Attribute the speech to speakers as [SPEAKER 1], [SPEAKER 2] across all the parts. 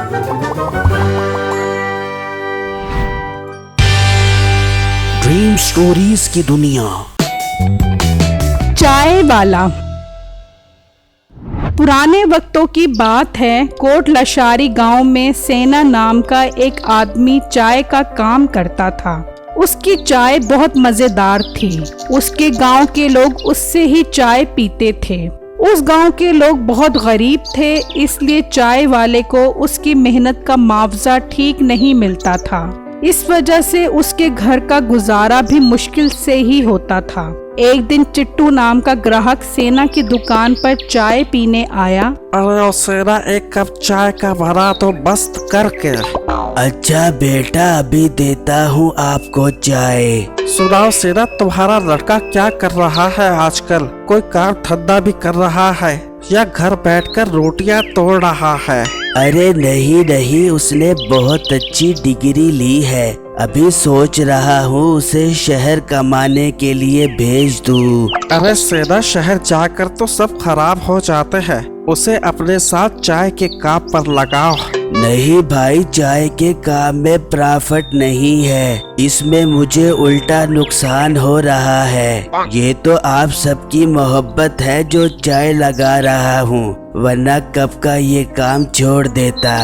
[SPEAKER 1] Dream stories की दुनिया।
[SPEAKER 2] चाय वाला। पुराने वक्तों की बात है। कोट लशारी गांव में सेना नाम का एक आदमी चाय का काम करता था। उसकी चाय बहुत मजेदार थी। उसके गांव के लोग उससे ही चाय पीते थे। उस गांव के लोग बहुत गरीब थे, इसलिए चाय वाले को उसकी मेहनत का मुआवजा ठीक नहीं मिलता था। इस वजह से उसके घर का गुजारा भी मुश्किल से ही होता था। एक दिन चिट्टू नाम का ग्राहक सेना की दुकान पर चाय पीने आया।
[SPEAKER 3] अरे सेना, एक कप चाय का भरा तो मस्त करके।
[SPEAKER 1] अच्छा बेटा, अभी देता हूँ आपको चाय।
[SPEAKER 3] सुनाओ सेना, तुम्हारा लड़का क्या कर रहा है आजकल? कोई काम धंधा भी कर रहा है या घर बैठकर रोटियां तोड़ रहा है?
[SPEAKER 1] अरे नहीं, उसने बहुत अच्छी डिग्री ली है। अभी सोच रहा हूँ उसे शहर कमाने के लिए भेज दूँ।
[SPEAKER 3] अरे सेना, शहर जाकर तो सब खराब हो जाते हैं। उसे अपने साथ चाय के काम पर लगाओ।
[SPEAKER 1] नहीं भाई, चाय के काम में प्रॉफिट नहीं है, इसमें मुझे उल्टा नुकसान हो रहा है। ये तो आप सबकी मोहब्बत है जो चाय लगा रहा हूँ, वरना कब का ये काम छोड़ देता।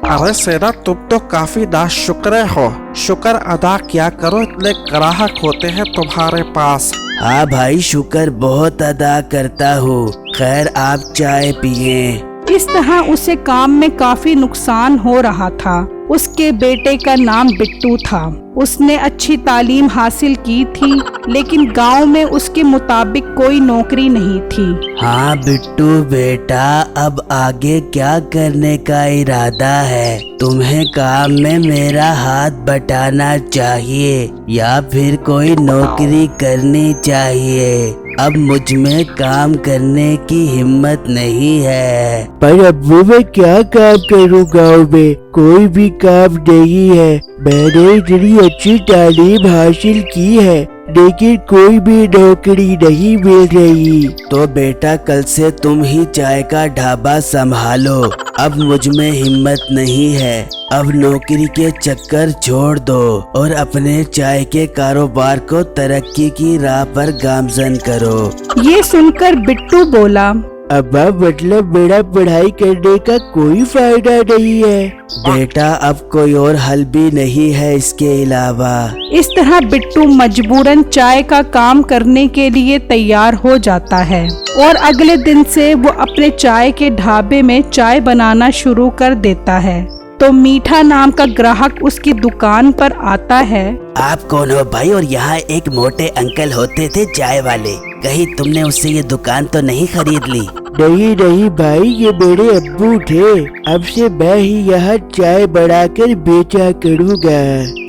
[SPEAKER 3] अरे सेना, तुम तो काफी नाशुक्र हो। शुक्र अदा किया करो, इतने ग्राहक होते हैं तुम्हारे पास।
[SPEAKER 1] हाँ भाई, शुक्र बहुत अदा करता हूँ। खैर, आप चाय पिए।
[SPEAKER 2] इस तरह उसे काम में काफी नुकसान हो रहा था। उसके बेटे का नाम बिट्टू था। उसने अच्छी तालीम हासिल की थी, लेकिन गांव में उसके मुताबिक कोई नौकरी नहीं थी।
[SPEAKER 1] हाँ बिट्टू बेटा, अब आगे क्या करने का इरादा है? तुम्हें काम में मेरा हाथ बटाना चाहिए या फिर कोई नौकरी करनी चाहिए? अब मुझ में काम करने की हिम्मत नहीं है।
[SPEAKER 4] पर अब्बू, मैं क्या काम करूँ? गाँव में कोई भी काम नहीं है। मैंने इतनी अच्छी तालीम हासिल की है, लेकिन कोई भी नौकरी नहीं मिल रही।
[SPEAKER 1] तो बेटा, कल से तुम ही चाय का ढाबा संभालो। अब मुझ में हिम्मत नहीं है। अब नौकरी के चक्कर छोड़ दो और अपने चाय के कारोबार को तरक्की की राह पर गामजन करो।
[SPEAKER 2] ये सुनकर बिट्टू बोला,
[SPEAKER 4] अब्बा, मतलब मेरा पढ़ाई करने का कोई फायदा नहीं है?
[SPEAKER 1] बेटा, अब कोई और हल भी नहीं है इसके अलावा।
[SPEAKER 2] इस तरह बिट्टू मजबूरन चाय का काम करने के लिए तैयार हो जाता है और अगले दिन से वो अपने चाय के ढाबे में चाय बनाना शुरू कर देता है। तो मीठा नाम का ग्राहक उसकी दुकान पर आता है।
[SPEAKER 1] आप कौन हो भाई? और यहाँ एक मोटे अंकल होते थे चाय वाले, कहीं तुमने उससे ये दुकान तो नहीं खरीद ली?
[SPEAKER 4] नहीं भाई, ये मेरे अब्बू थे। अब से मैं ही यहाँ चाय बनाकर बेचा करूँगा।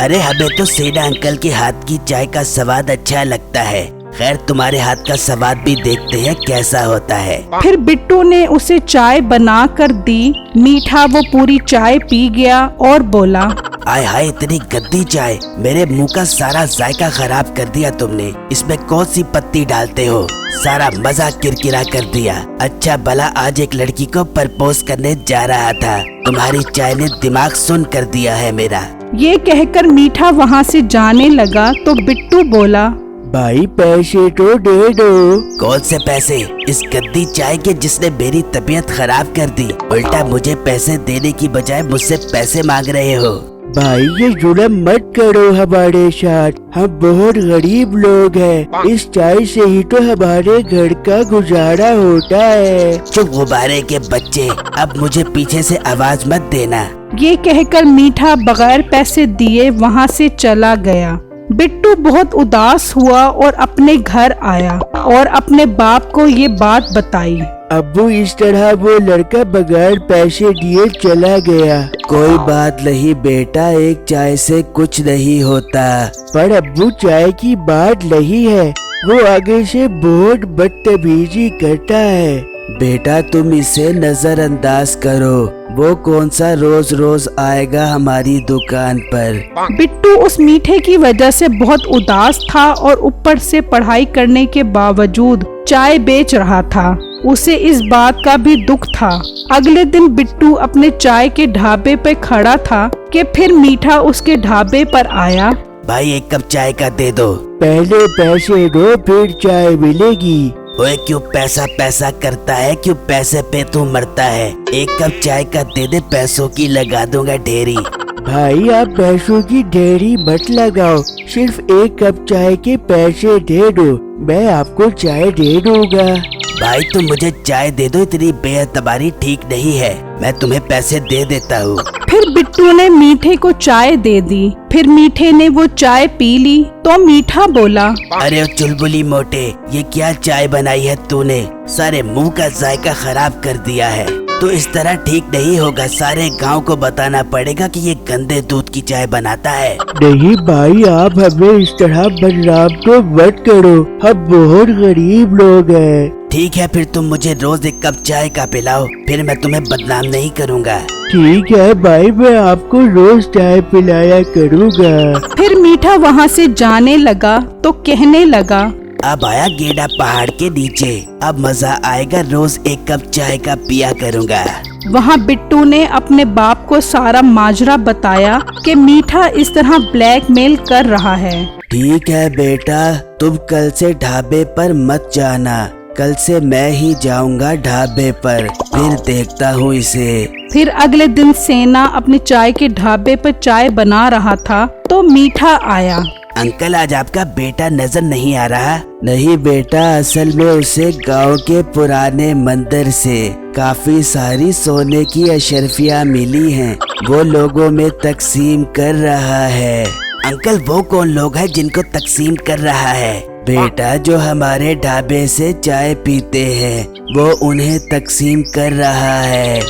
[SPEAKER 1] अरे हमें तो सेना अंकल के हाथ की चाय का स्वाद अच्छा लगता है। खैर, तुम्हारे हाथ का स्वाद भी देखते हैं कैसा होता है।
[SPEAKER 2] फिर बिट्टू ने उसे चाय बना कर दी। मीठा वो पूरी चाय पी गया और बोला,
[SPEAKER 1] आय हाय, इतनी गंदी चाय, मेरे मुंह का सारा जायका खराब कर दिया तुमने। इसमें कौन सी पत्ती डालते हो? सारा मजा किरकिरा कर दिया। अच्छा भला आज एक लड़की को प्रपोज करने जा रहा था, तुम्हारी चाय ने दिमाग सुन कर दिया है मेरा।
[SPEAKER 2] ये कहकर मीठा वहाँ से जाने लगा तो बिट्टू बोला,
[SPEAKER 4] भाई पैसे तो दे दो।
[SPEAKER 1] कौन से पैसे? इस गंदी चाय के जिसने मेरी तबीयत खराब कर दी, उल्टा मुझे पैसे देने की बजाय मुझसे पैसे मांग रहे हो।
[SPEAKER 4] भाई, ये जुल्म मत करो हमारे साथ। हम बहुत गरीब लोग हैं। इस चाय से ही तो हमारे घर का गुजारा होता है।
[SPEAKER 1] चुप गुब्बारे के बच्चे, अब मुझे पीछे से आवाज मत देना।
[SPEAKER 2] ये कहकर मीठा बगैर पैसे दिए वहाँ से चला गया। बिट्टू बहुत उदास हुआ और अपने घर आया और अपने बाप को ये बात बताई।
[SPEAKER 4] अब्बू, इस तरह वो लड़का बगैर पैसे दिए चला गया।
[SPEAKER 1] कोई बात नहीं बेटा, एक चाय से कुछ नहीं होता।
[SPEAKER 4] पर अब्बू, चाय की बात नहीं है, वो आगे से बहुत बदतमीजी करता है।
[SPEAKER 1] बेटा, तुम इसे नजरअंदाज करो। वो कौन सा रोज रोज आएगा हमारी दुकान पर?
[SPEAKER 2] बिट्टू उस मीठे की वजह से बहुत उदास था और ऊपर से पढ़ाई करने के बावजूद चाय बेच रहा था। उसे इस बात का भी दुख था। अगले दिन बिट्टू अपने चाय के ढाबे पे खड़ा था कि फिर मीठा उसके ढाबे पर आया।
[SPEAKER 1] भाई एक कप चाय का दे दो।
[SPEAKER 4] पहले पैसे दो फिर चाय मिलेगी।
[SPEAKER 1] ओए क्यों पैसा पैसा करता है, क्यों पैसे पे तू मरता है। एक कप चाय का दे दे, पैसों की लगा दूंगा ढेरी।
[SPEAKER 4] भाई आप पैसों की ढेरी मत लगाओ, सिर्फ एक कप चाय के पैसे दे दो, मैं आपको चाय दे दूंगा।
[SPEAKER 1] भाई तुम मुझे चाय दे दो, इतनी बेअतबारी ठीक नहीं है, मैं तुम्हें पैसे दे देता हूँ।
[SPEAKER 2] फिर बिट्टू ने मीठे को चाय दे दी। फिर मीठे ने वो चाय पी ली तो मीठा बोला,
[SPEAKER 1] अरे चुलबुली मोटे, ये क्या चाय बनाई है तूने, सारे मुंह का जायका खराब कर दिया है। तो इस तरह ठीक नहीं होगा, सारे गांव को बताना पड़ेगा कि ये गंदे दूध की चाय बनाता है।
[SPEAKER 4] नहीं भाई आप हमें इस तरह बदनाम तो मत करो, हम बहुत गरीब लोग हैं।
[SPEAKER 1] ठीक है फिर तुम मुझे रोज एक कप चाय का पिलाओ, फिर मैं तुम्हें बदनाम नहीं करूँगा।
[SPEAKER 4] ठीक है भाई, मैं आपको रोज चाय पिलाया करूँगा।
[SPEAKER 2] फिर मीठा वहाँ से जाने लगा तो कहने लगा,
[SPEAKER 1] अब आया गेड़ा पहाड़ के नीचे, अब मजा आएगा, रोज एक कप चाय का पिया करूँगा।
[SPEAKER 2] वहाँ बिट्टू ने अपने बाप को सारा माजरा बताया कि मीठा इस तरह ब्लैकमेल कर रहा है।
[SPEAKER 1] ठीक है बेटा, तुम कल से ढाबे पर मत जाना, कल से मैं ही जाऊंगा ढाबे पर, फिर देखता हूँ इसे।
[SPEAKER 2] फिर अगले दिन सेना अपने चाय के ढाबे पर चाय बना रहा था तो मीठा आया।
[SPEAKER 1] अंकल आज आपका बेटा नजर नहीं आ रहा। नहीं बेटा, असल में उसे गांव के पुराने मंदिर से काफी सारी सोने की अशर्फियाँ मिली हैं, वो लोगों में तकसीम कर रहा है। अंकल वो कौन लोग हैं जिनको तकसीम कर रहा है? बेटा जो हमारे ढाबे से चाय पीते हैं वो उन्हें तकसीम कर रहा है।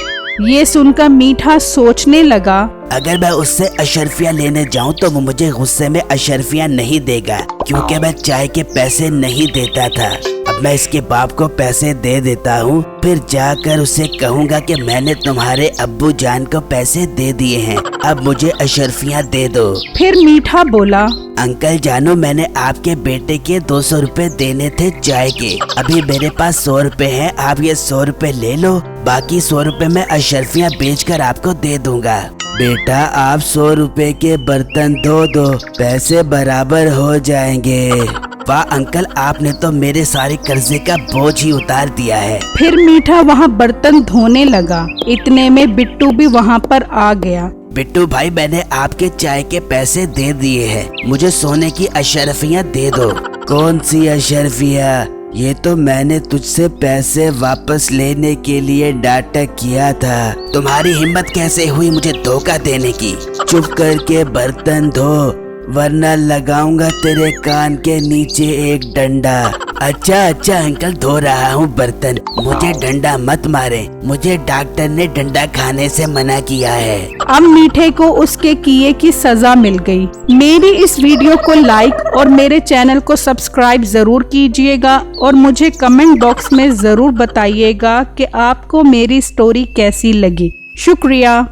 [SPEAKER 2] ये सुनकर मीठा सोचने लगा,
[SPEAKER 1] अगर मैं उससे अशर्फियाँ लेने जाऊं तो वो मुझे गुस्से में अशर्फियाँ नहीं देगा, क्योंकि मैं चाय के पैसे नहीं देता था। अब मैं इसके बाप को पैसे दे देता हूँ, फिर जाकर उसे कहूँगा कि मैंने तुम्हारे अब्बू जान को पैसे दे दिए हैं, अब मुझे अशर्फियाँ दे दो।
[SPEAKER 2] फिर मीठा बोला,
[SPEAKER 1] अंकल जानो, मैंने आपके बेटे के 200 रुपए देने थे चाय के, अभी मेरे पास 100 रुपए हैं, आप ये 100 रुपए ले लो, बाकी 100 रुपए मैं अशर्फियाँ बेचकर आपको दे दूंगा। बेटा आप 100 रुपए के बर्तन धो दो, पैसे बराबर हो जाएंगे। वाह अंकल, आपने तो मेरे सारे कर्जे का बोझ ही उतार दिया है।
[SPEAKER 2] फिर मीठा वहाँ बर्तन धोने लगा। इतने में बिट्टू भी वहाँ पर आ गया।
[SPEAKER 1] बिट्टू भाई, मैंने आपके चाय के पैसे दे दिए हैं, मुझे सोने की अशर्फियाँ दे दो। कौन सी अशर्फियाँ? ये तो मैंने तुझसे पैसे वापस लेने के लिए नाटक किया था। तुम्हारी हिम्मत कैसे हुई मुझे धोखा देने की? चुप करके बर्तन धो, वरना लगाऊंगा तेरे कान के नीचे एक डंडा। अच्छा अंकल, धो रहा हूँ बर्तन, मुझे डंडा मत मारे, मुझे डॉक्टर ने डंडा खाने से मना किया है।
[SPEAKER 2] अब मीठे को उसके किए की सजा मिल गई। मेरी इस वीडियो को लाइक और मेरे चैनल को सब्सक्राइब जरूर कीजिएगा और मुझे कमेंट बॉक्स में जरूर बताइएगा कि आपको मेरी स्टोरी कैसी लगी। शुक्रिया।